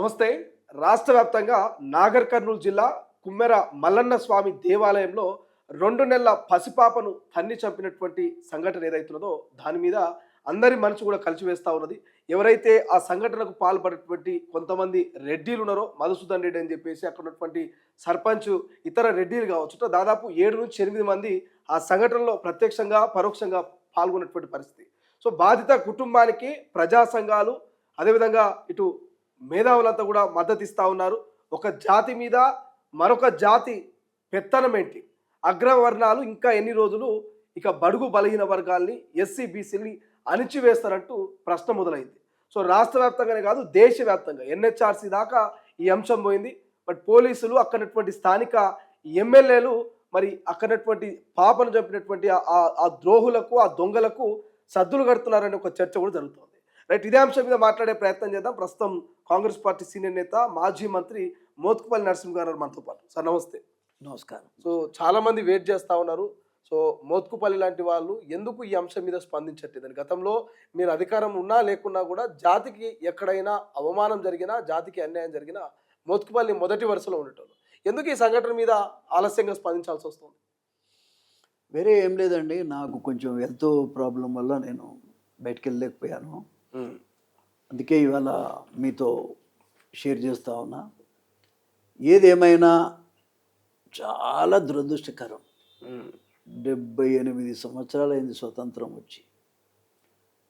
నమస్తే. రాష్ట్ర వ్యాప్తంగా నాగర్ కర్నూలు జిల్లా కుమ్మెర మల్లన్న స్వామి దేవాలయంలో 2 నెలల పసిపాపను తన్ని చంపినటువంటి సంఘటన ఏదైతున్నదో దాని మీద అందరి మనసు కూడా కలిసివేస్తా ఉన్నది. ఎవరైతే ఆ సంఘటనకు పాల్పడినటువంటి కొంతమంది రెడ్డిలు ఉన్నారో, మధుసూదన్ రెడ్డి అని చెప్పేసి అక్కడ ఉన్నటువంటి సర్పంచ్, ఇతర రెడ్డిలు కావచ్చు, దాదాపు 7 నుంచి 8 మంది ఆ సంఘటనలో ప్రత్యక్షంగా పరోక్షంగా పాల్గొన్నటువంటి పరిస్థితి. సో బాధిత కుటుంబానికి ప్రజా సంఘాలు, అదేవిధంగా ఇటు మేధావులంతా కూడా మద్దతు ఇస్తూ ఉన్నారు. ఒక జాతి మీద మరొక జాతి పెత్తనం ఏంటి, అగ్రవర్ణాలు ఇంకా ఎన్ని రోజులు ఇక బడుగు బలహీన వర్గాల్ని, ఎస్సీ బీసీని అణిచివేస్తారంటూ ప్రశ్న మొదలైంది. సో రాష్ట్ర వ్యాప్తంగానే కాదు, దేశవ్యాప్తంగా ఎన్హెచ్ఆర్సీ దాకా ఈ అంశం పోయింది. బట్ పోలీసులు, అక్కడటువంటి స్థానిక ఎమ్మెల్యేలు మరి అక్కడటువంటి పాపను చంపినటువంటి ఆ ద్రోహులకు, ఆ దొంగలకు సద్దులు కడుతున్నారనే ఒక చర్చ కూడా జరుగుతుంది. రైట్, ఇదే అంశం మీద మాట్లాడే ప్రయత్నం చేద్దాం. ప్రస్తుతం కాంగ్రెస్ పార్టీ సీనియర్ నేత, మాజీ మంత్రి మోత్కుపల్లి నరసింహ గారు మనతో పాటు. సార్ నమస్తే. నమస్కారం. సో చాలా మంది వెయిట్ చేస్తూ ఉన్నారు. సో మోత్కుపల్లి లాంటి వాళ్ళు ఎందుకు ఈ అంశం మీద స్పందించట్లేదని, గతంలో మీరు అధికారం ఉన్నా లేకున్నా కూడా జాతికి ఎక్కడైనా అవమానం జరిగినా, జాతికి అన్యాయం జరిగినా మోత్కుపల్లి మొదటి వరుసలో ఉండేటోళ్ళు. ఎందుకు ఈ సంఘటన మీద ఆలస్యంగా స్పందించాల్సి వస్తుంది? వేరే ఏం లేదండి, నాకు కొంచెం హెల్త్ ప్రాబ్లం వల్ల నేను బయటికి వెళ్ళలేకపోయాను. అందుకే ఇవాళ మీతో షేర్ చేస్తూ ఉన్నా. ఏదేమైనా చాలా దురదృష్టకరం. 78 సంవత్సరాలైంది స్వతంత్రం వచ్చి.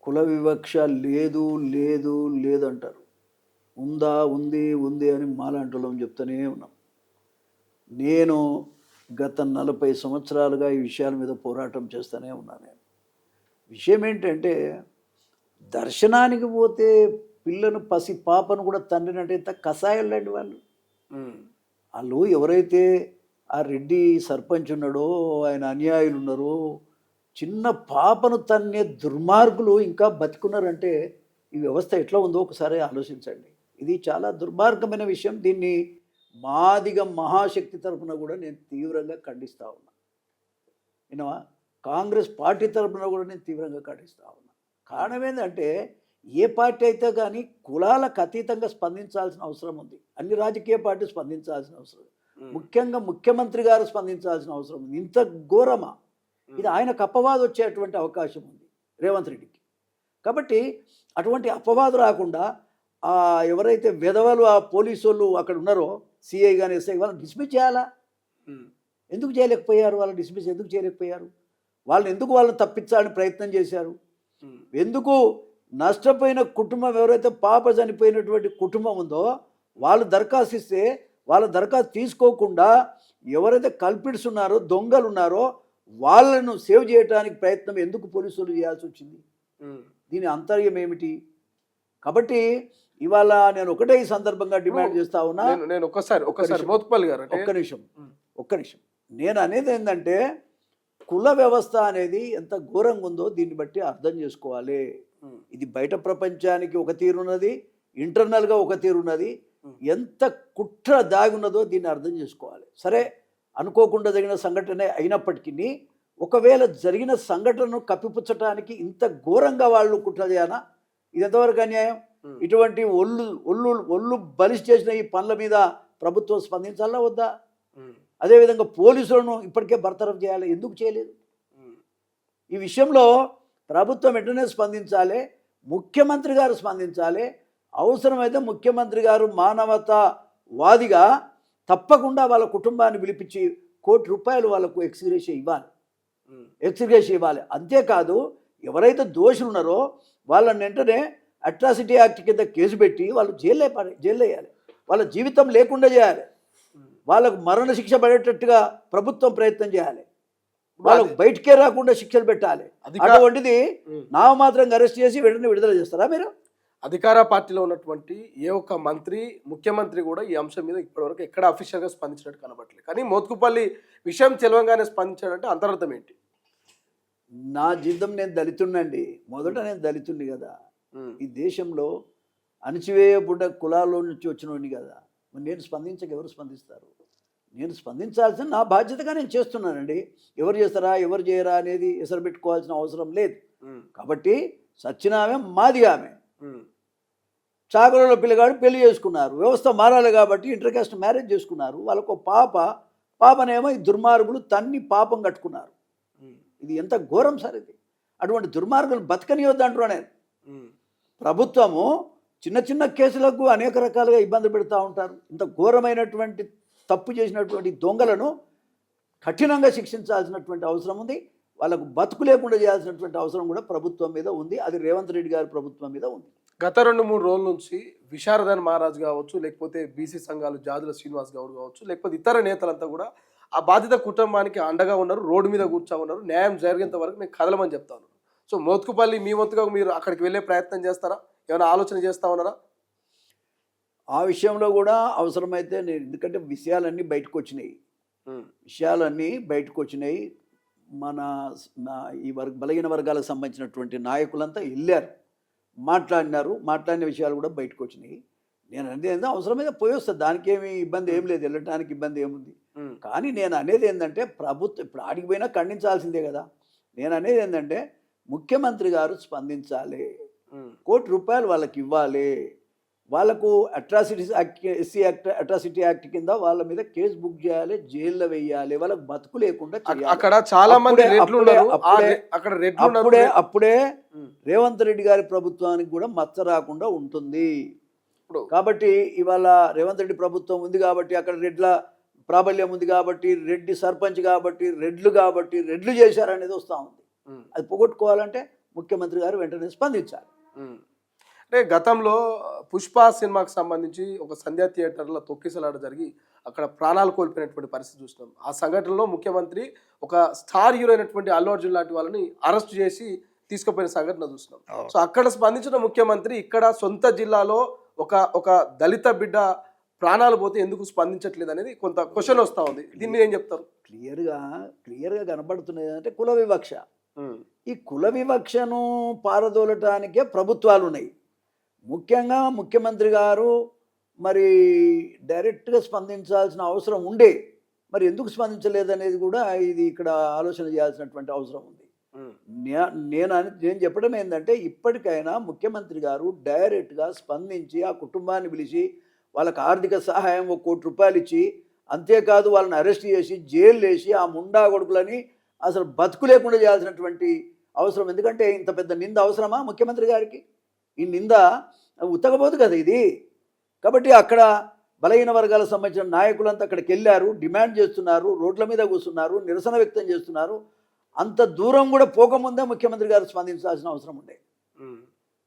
కుల వివక్ష లేదు లేదు లేదు అంటారు. ఉందా, ఉంది ఉంది అని మాలాంటోళ్ళం చెప్తూనే ఉన్నాం. నేను గత 40 సంవత్సరాలుగా ఈ విషయాల మీద పోరాటం చేస్తూనే ఉన్నాను. నేను విషయం ఏంటంటే, దర్శనానికి పోతే పిల్లను, పసి పాపను కూడా తండ్రినట్టయితే కషాయం లాంటి వాళ్ళు ఎవరైతే ఆ రెడ్డి సర్పంచ్ ఉన్నాడో, ఆయన అన్యాయులు ఉన్నారో, చిన్న పాపను తన్నే దుర్మార్గులు ఇంకా బతికున్నారంటే ఈ వ్యవస్థ ఎట్లా ఉందో ఒకసారి ఆలోచించండి. ఇది చాలా దుర్మార్గమైన విషయం. దీన్ని మాదిగ మహాశక్తి తరఫున కూడా నేను తీవ్రంగా ఖండిస్తూ ఉన్నా. వినవా, కాంగ్రెస్ పార్టీ తరఫున కూడా నేను తీవ్రంగా ఖండిస్తూ ఉన్నా. కారణం ఏంటంటే, ఏ పార్టీ అయితే కానీ కులాలకు అతీతంగా స్పందించాల్సిన అవసరం ఉంది. అన్ని రాజకీయ పార్టీలు స్పందించాల్సిన అవసరం, ముఖ్యంగా ముఖ్యమంత్రి గారు స్పందించాల్సిన అవసరం ఉంది. ఇంత ఘోరమా? ఇది ఆయనకు అపవాదు వచ్చేటువంటి అవకాశం ఉంది రేవంత్ రెడ్డికి. కాబట్టి అటువంటి అపవాదు రాకుండా ఎవరైతే విధవలు, ఆ పోలీసు వాళ్ళు అక్కడ ఉన్నారో, సిఐ కానీ ఎస్ఐ, వాళ్ళని డిస్మిస్ చేయాలా? ఎందుకు చేయలేకపోయారు? వాళ్ళని డిస్మిస్ ఎందుకు చేయలేకపోయారు? వాళ్ళని తప్పించాలని ప్రయత్నం చేశారు. ఎందుకు? నష్టపోయిన కుటుంబం, ఎవరైతే పాప చనిపోయినటువంటి కుటుంబం ఉందో, వాళ్ళు దరఖాస్తు ఇస్తే వాళ్ళ దరఖాస్తు తీసుకోకుండా ఎవరైతే కల్పిట్స్ ఉన్నారో, దొంగలు ఉన్నారో, వాళ్ళను సేవ్ చేయడానికి ప్రయత్నం ఎందుకు పోలీసులు చేయాల్సి వచ్చింది? దీని అంతర్యం ఏమిటి? కాబట్టి ఇవాళ నేను ఒకటే ఈ సందర్భంగా డిమాండ్ చేస్తా ఉన్నా. నేను ఒక్కసారి మోత్కుపల్లి గారు, ఒక్క నిమిషం నేను అనేది ఏంటంటే, కుల వ్యవస్థ అనేది ఎంత ఘోరంగా ఉందో దీన్ని బట్టి అర్థం చేసుకోవాలి. ఇది బయట ప్రపంచానికి ఒక తీరున్నది, ఇంటర్నల్గా ఒక తీరున్నది. ఎంత కుట్ర దాగి ఉన్నదో దీన్ని అర్థం చేసుకోవాలి. సరే, అనుకోకుండా జరిగిన సంఘటన అయినప్పటికీ, ఒకవేళ జరిగిన సంఘటనను కప్పిపుచ్చటానికి ఇంత ఘోరంగా వాళ్ళు కుట్ర చేయాలా? ఇది ఎంతవరకు అన్యాయం? ఇటువంటి ఒళ్ళు బలిసి చేసిన ఈ పనుల మీద ప్రభుత్వం స్పందించాలా వద్దా? అదేవిధంగా పోలీసులను ఇప్పటికే బర్తరఫ్ చేయాలి. ఎందుకు చేయలేదు? ఈ విషయంలో ప్రభుత్వం వెంటనే స్పందించాలి, ముఖ్యమంత్రి గారు స్పందించాలి. అవసరమైతే ముఖ్యమంత్రి గారు మానవతావాదిగా తప్పకుండా వాళ్ళ కుటుంబాన్ని పిలిపించి ₹1 కోటి వాళ్ళకు ఎక్స్గ్రేషియా ఇవ్వాలి. అంతేకాదు, ఎవరైతే దోషులు ఉన్నారో వాళ్ళని వెంటనే అట్రాసిటీ యాక్ట్ కింద కేసు పెట్టి వాళ్ళు జైల్లో వేయాలి. వాళ్ళ జీవితం లేకుండా చేయాలి. వాళ్ళకు మరణ శిక్ష పడేటట్టుగా ప్రభుత్వం ప్రయత్నం చేయాలి. వాళ్ళకు బయటికే రాకుండా శిక్షలు పెట్టాలి. అటువంటిది నామమాత్రంగా అరెస్ట్ చేసి వెంటనే విడుదల చేస్తారా మీరు? అధికార పార్టీలో ఉన్నటువంటి ఏ ఒక్క మంత్రి, ముఖ్యమంత్రి కూడా ఈ అంశం మీద ఇప్పటివరకు ఎక్కడ అఫీషియల్గా స్పందించినట్టు కనబడలేదు. కానీ మోత్కుపల్లి విషయం తెలవంగానే స్పందించాడంటే అంతరార్థం ఏంటి? నా జీవితం, నేను దళితుడినండి. మొదట నేను దళితుడిని కదా. ఈ దేశంలో అణచివేయబడ్డ కులాల్లో నుంచి వచ్చినోడిని కదా. నేను స్పందించక ఎవరు స్పందిస్తారు? నేను స్పందించాల్సిన నా బాధ్యతగా నేను చేస్తున్నానండి. ఎవరు చేస్తారా, ఎవరు చేయరా అనేది ఎసరు పెట్టుకోవాల్సిన అవసరం లేదు. కాబట్టి సచ్చినామే మాదిగామే. చాకలలో పిల్లగాడు పెళ్లి చేసుకున్నారు, వ్యవస్థ మారాలి కాబట్టి ఇంటర్ కాస్ట్ మ్యారేజ్ చేసుకున్నారు, వాళ్ళకు పాపనేమో ఈ దుర్మార్గులు తన్ని పాపం కట్టుకున్నారు. ఇది ఎంత ఘోరం సార్ ఇది. అటువంటి దుర్మార్గులు బతకనియొద్దు అంటున్నా నేను. ప్రభుత్వము చిన్న చిన్న కేసులకు అనేక రకాలుగా ఇబ్బంది పెడతా ఉంటారు. ఇంత ఘోరమైనటువంటి తప్పు చేసినటువంటి దొంగలను కఠినంగా శిక్షించాల్సినటువంటి అవసరం ఉంది. వాళ్ళకు బతుకు లేకుండా చేయాల్సినటువంటి అవసరం కూడా ప్రభుత్వం మీద ఉంది. అది రేవంత్ రెడ్డి గారి ప్రభుత్వం మీద ఉంది. గత 2-3 రోజుల నుంచి విశారదన్ మహారాజ్ కావచ్చు, లేకపోతే బీసీ సంఘాలు జాదుల శ్రీనివాస్ గౌడ్ కావచ్చు, లేకపోతే ఇతర నేతలంతా కూడా ఆ బాధిత కుటుంబానికి అండగా ఉన్నారు, రోడ్డు మీద కూర్చో ఉన్నారు, న్యాయం జరిగేంత వరకు మేము కదలమని చెప్తాను. సో మోత్కుపల్లి మీ వంతుగా మీరు అక్కడికి వెళ్ళే ప్రయత్నం చేస్తారా? ఏమైనా ఆలోచన చేస్తా ఉన్నారా? ఆ విషయంలో కూడా అవసరమైతే నేను, ఎందుకంటే విషయాలన్నీ బయటకు వచ్చినాయి. మన బలహీన వర్గాలకు సంబంధించినటువంటి నాయకులంతా వెళ్ళారు, మాట్లాడిన విషయాలు కూడా బయటకు వచ్చినాయి. నేను అనేది అవసరమైతే పోయి వస్తుంది, దానికి ఏమి ఇబ్బంది ఏం లేదు, వెళ్ళటానికి ఇబ్బంది ఏముంది. కానీ నేను అనేది ఏంటంటే ప్రభుత్వం ఇప్పుడు ఆడికి పోయినా ఖండించాల్సిందే కదా. నేను అనేది ఏంటంటే ముఖ్యమంత్రి గారు స్పందించాలి, ₹1 కోటి వాళ్ళకి ఇవ్వాలి, వాళ్ళకు atrocities act, SC act, atrocity act కింద వాళ్ళ మీద కేసు బుక్ చేయాలి, జైల్లో వేయాలి, వాళ్ళకు బతుకు లేకుండా అక్కడ చాలా మంది అప్పుడే రేవంత్ రెడ్డి గారి ప్రభుత్వానికి కూడా మచ్చ రాకుండా ఉంటుంది. కాబట్టి ఇవాళ రేవంత్ రెడ్డి ప్రభుత్వం ఉంది కాబట్టి, అక్కడ రెడ్ల ప్రాబల్యం ఉంది కాబట్టి, రెడ్డి సర్పంచ్ కాబట్టి, రెడ్లు చేశారనేది వస్తూ ఉంది. అది పోగొట్టుకోవాలంటే ముఖ్యమంత్రి గారు వెంటనే స్పందించాలి. అంటే గతంలో పుష్ప సినిమాకి సంబంధించి ఒక సంధ్యా థియేటర్లో తొక్కిసలాట జరిగి అక్కడ ప్రాణాలు కోల్పోయినటువంటి పరిస్థితి చూసినాం. ఆ సంఘటనలో ముఖ్యమంత్రి ఒక స్టార్ హీరో అయినటువంటి అల్లు అర్జున్ లాంటి వాళ్ళని అరెస్ట్ చేసి తీసుకుపోయిన సంఘటన చూసినాం. సో అక్కడ స్పందించిన ముఖ్యమంత్రి ఇక్కడ సొంత జిల్లాలో ఒక దళిత బిడ్డ ప్రాణాలు పోతే ఎందుకు స్పందించట్లేదు అనేది కొంత క్వశ్చన్ వస్తూ ఉంది. దీన్ని ఏం చెప్తారు? క్లియర్గా కనబడుతున్నది అంటే కుల వివక్ష. ఈ కుల వివక్షను పారదోలటానికే ప్రభుత్వాలు ఉన్నాయి. ముఖ్యంగా ముఖ్యమంత్రి గారు మరి డైరెక్ట్గా స్పందించాల్సిన అవసరం ఉండే, మరి ఎందుకు స్పందించలేదనేది కూడా ఇది ఇక్కడ ఆలోచన చేయాల్సినటువంటి అవసరం ఉంది. నేను చెప్పడం ఏంటంటే ఇప్పటికైనా ముఖ్యమంత్రి గారు డైరెక్ట్గా స్పందించి ఆ కుటుంబాన్ని పిలిచి వాళ్ళకి ఆర్థిక సహాయం ₹1 కోటి ఇచ్చి, అంతేకాదు వాళ్ళని అరెస్ట్ చేసి జైలు వేసి ఆ ముండా కొడుకులని అసలు బతుకు లేకుండా చేయాల్సినటువంటి అవసరం. ఎందుకంటే ఇంత పెద్ద నింద అవసరమా ముఖ్యమంత్రి గారికి? ఈ నింద ఉతకబోదు కదా ఇది. కాబట్టి అక్కడ బలహీన వర్గాలకు సంబంధించిన నాయకులంతా అక్కడికి వెళ్ళారు, డిమాండ్ చేస్తున్నారు, రోడ్ల మీద కూర్చున్నారు, నిరసన వ్యక్తం చేస్తున్నారు. అంత దూరం కూడా పోకముందే ముఖ్యమంత్రి గారు స్పందించాల్సిన అవసరం ఉండే.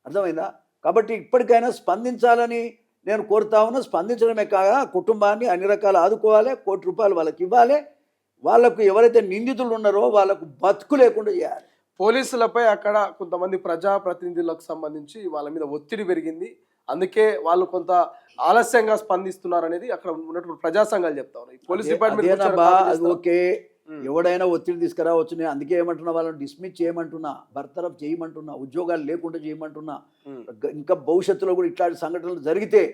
అర్థమైందా? కాబట్టి ఇప్పటికైనా స్పందించాలని నేను కోరుతా ఉన్నా. స్పందించడమే కాగా కుటుంబాన్ని అన్ని రకాలు ఆదుకోవాలి, ₹1 కోటి వాళ్ళకి ఇవ్వాలి, వాళ్ళకు ఎవరైతే నిందితులు ఉన్నారో వాళ్ళకు బతుకు లేకుండా చేయాలి. పోలీసులపై అక్కడ కొంతమంది ప్రజాప్రతినిధులకు సంబంధించి వాళ్ళ మీద ఒత్తిడి పెరిగింది, అందుకే వాళ్ళు కొంత ఆలస్యంగా స్పందిస్తున్నారు అనేది అక్కడ ఉన్నటువంటి ప్రజా సంఘాలు చెప్తా ఉన్నాయి. పోలీస్ డిపార్ట్మెంట్ ఓకే, ఎవడైనా ఒత్తిడి తీసుకురావచ్చు. నేను అందుకే ఏమంటున్నా, వాళ్ళని డిస్మిస్ చేయమంటున్నా, బర్తరఫ్ చేయమంటున్నా, ఉద్యోగాలు లేకుండా చేయమంటున్నా. ఇంకా భవిష్యత్తులో కూడా ఇట్లాంటి సంఘటనలు జరిగితే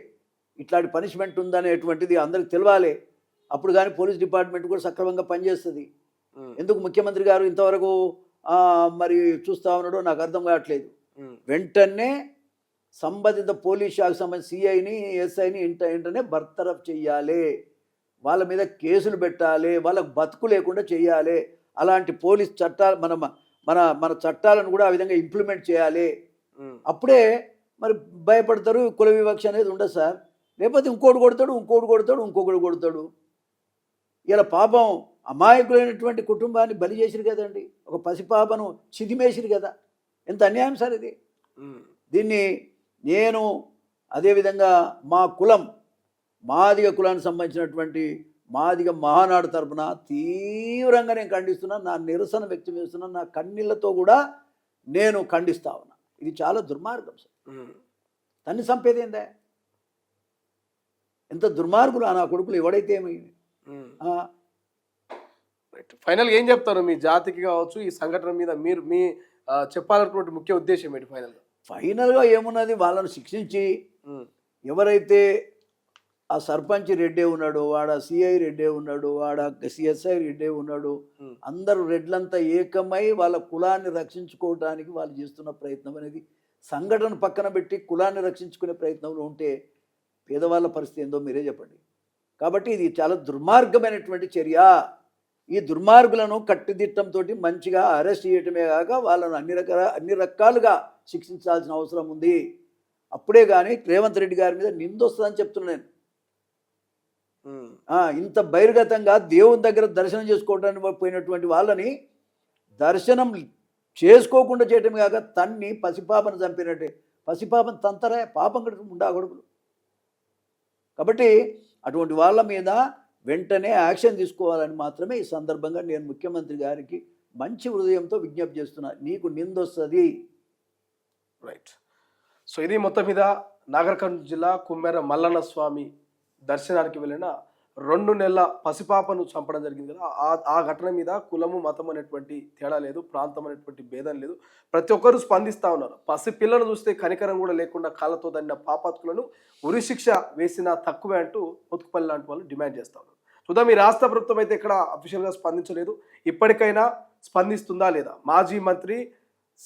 ఇట్లాంటి పనిష్మెంట్ ఉందనేటువంటిది అందరికి తెలవాలి. అప్పుడు కానీ పోలీస్ డిపార్ట్మెంట్ కూడా సక్రమంగా పనిచేస్తుంది. ఎందుకు ముఖ్యమంత్రి గారు ఇంతవరకు మరి చూస్తా ఉన్నాడో నాకు అర్థం కావట్లేదు. వెంటనే సంబంధిత పోలీస్ శాఖకు సంబంధించిన సిఐని, ఎస్ఐని వెంటనే బర్తరఫ్ చెయ్యాలి, వాళ్ళ మీద కేసులు పెట్టాలి, వాళ్ళకు బతుకు లేకుండా చేయాలి. అలాంటి పోలీస్ చట్టాలు మన చట్టాలను కూడా ఆ విధంగా ఇంప్లిమెంట్ చేయాలి. అప్పుడే మరి భయపడతారు. కుల వివక్ష అనేది ఉండదు సార్. లేకపోతే ఇంకోటి కొడతాడు. ఇలా పాపం అమాయకులైనటువంటి కుటుంబాన్ని బలి చేసిరు కదండి, ఒక పసిపాపను చిదిమేసిరు కదా. ఎంత అన్యాయం సార్ ఇది. దీన్ని నేను అదేవిధంగా మా కులం, మాదిగ కులానికి సంబంధించినటువంటి మాదిగ మహానాడు తరపున తీవ్రంగా నేను ఖండిస్తున్నా, నా నిరసన వ్యక్తం చేస్తున్నా, నా కన్నీళ్లతో కూడా నేను ఖండిస్తా ఉన్నా. ఇది చాలా దుర్మార్గం సార్. తన్ని చంపేదేందే? ఎంత దుర్మార్గులు నా కొడుకులు. ఎవడైతే ఏమైంది? ఫైనల్ ఏం చెప్తారు మీ జాతికి కావచ్చు, ఈ సంఘటన మీద మీరు మీ చెప్పాలనుకున్న ముఖ్య ఉద్దేశం ఏంటి? ఫైనల్గా ఏమున్నది, వాళ్ళను శిక్షించి ఎవరైతే ఆ సర్పంచ్ రెడ్డే ఉన్నాడు, ఆడ సిఐ రెడ్డే ఉన్నాడు, ఆడ సిఎస్ఐ రెడ్డే ఉన్నాడు, అందరూ రెడ్లంతా ఏకమై వాళ్ళ కులాన్ని రక్షించుకోవడానికి వాళ్ళు చేస్తున్న ప్రయత్నం అనేది సంఘటన పక్కన పెట్టి కులాన్ని రక్షించుకునే ప్రయత్నంలో ఉంటే పేదవాళ్ళ పరిస్థితి ఏందో మీరే చెప్పండి. కాబట్టి ఇది చాలా దుర్మార్గమైనటువంటి చర్య. ఈ దుర్మార్గులను కట్టుదిట్టంతో మంచిగా అరెస్ట్ చేయటమే కాక వాళ్ళను అన్ని రకాలుగా శిక్షించాల్సిన అవసరం ఉంది. అప్పుడే కానీ రేవంత్ రెడ్డి గారి మీద నిందొస్తుందని చెప్తున్నాను నేను. ఇంత బహిర్గతంగా దేవుని దగ్గర దర్శనం చేసుకోవడానికి పోయినటువంటి వాళ్ళని దర్శనం చేసుకోకుండా చేయటం కాక తన్ని పసిపాపను చంపినట్టే. పసిపాపను తంతరా పాపం కడుపు ఉండాగొడుకులు. కాబట్టి అటువంటి వాళ్ళ మీద వెంటనే యాక్షన్ తీసుకోవాలని మాత్రమే ఈ సందర్భంగా నేను ముఖ్యమంత్రి గారికి మంచి హృదయంతో విజ్ఞప్తి చేస్తున్నా. నీకు నిందొస్తుంది. రైట్. సో ఇది మొత్తం మీద నాగర్ కర్నూలు జిల్లా కుమ్మెర మల్లన్న స్వామి దర్శనానికి వెళ్ళిన 2 నెలల పసిపాపను చంపడం జరిగింది కదా. ఆ ఘటన మీద కులము మతం అనేటువంటి తేడా లేదు, ప్రాంతం అనేటువంటి భేదం లేదు. ప్రతి ఒక్కరూ స్పందిస్తూ ఉన్నారు. పసి పిల్లలు చూస్తే కనికరం కూడా లేకుండా కాళ్ళతో దన్న పాపాత్కులను ఉరి శిక్ష వేసినా తక్కువే అంటూ మోత్కుపల్లి లాంటి వాళ్ళు డిమాండ్ చేస్తూ ఉన్నారు. చూద్దాం, ఈ రాష్ట్ర ప్రభుత్వం అయితే ఇక్కడ అఫీషియల్గా స్పందించలేదు. ఇప్పటికైనా స్పందిస్తుందా లేదా? మాజీ మంత్రి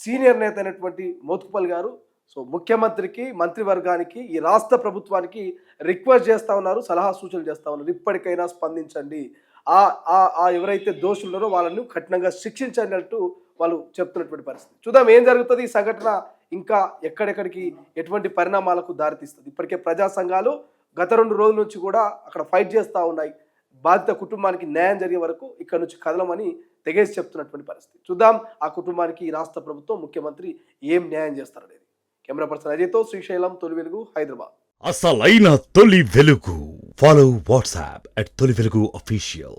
సీనియర్ నేత అయినటువంటి మోత్కుపల్లి గారు సో ముఖ్యమంత్రికి, మంత్రివర్గానికి, ఈ రాష్ట్ర ప్రభుత్వానికి రిక్వెస్ట్ చేస్తూ ఉన్నారు, సలహా సూచనలు చేస్తూ ఉన్నారు. ఇప్పటికైనా స్పందించండి, ఎవరైతే దోషులు ఉన్నారో వాళ్ళని కఠినంగా శిక్షించండి అంటూ వాళ్ళు చెప్తున్నటువంటి పరిస్థితి. చూద్దాం ఏం జరుగుతుంది. ఈ సంఘటన ఇంకా ఎక్కడెక్కడికి ఎటువంటి పరిణామాలకు దారితీస్తుంది. ఇప్పటికే ప్రజా సంఘాలు గత 2 రోజుల నుంచి కూడా అక్కడ ఫైట్ చేస్తూ ఉన్నాయి. బాధిత కుటుంబానికి న్యాయం జరిగే వరకు ఇక్కడ నుంచి కదలమని తెగేసి చెప్తున్నటువంటి పరిస్థితి. చూద్దాం ఆ కుటుంబానికి ఈ రాష్ట్ర ప్రభుత్వం, ముఖ్యమంత్రి ఏం న్యాయం చేస్తారనేది. కెమెరా పర్సన్ అజయ్తో శ్రీశైలం, తొలి వెలుగు, హైదరాబాద్. అసలైన తొలి వెలుగు. ఫాలో వాట్సాప్ @తొలి వెలుగు official.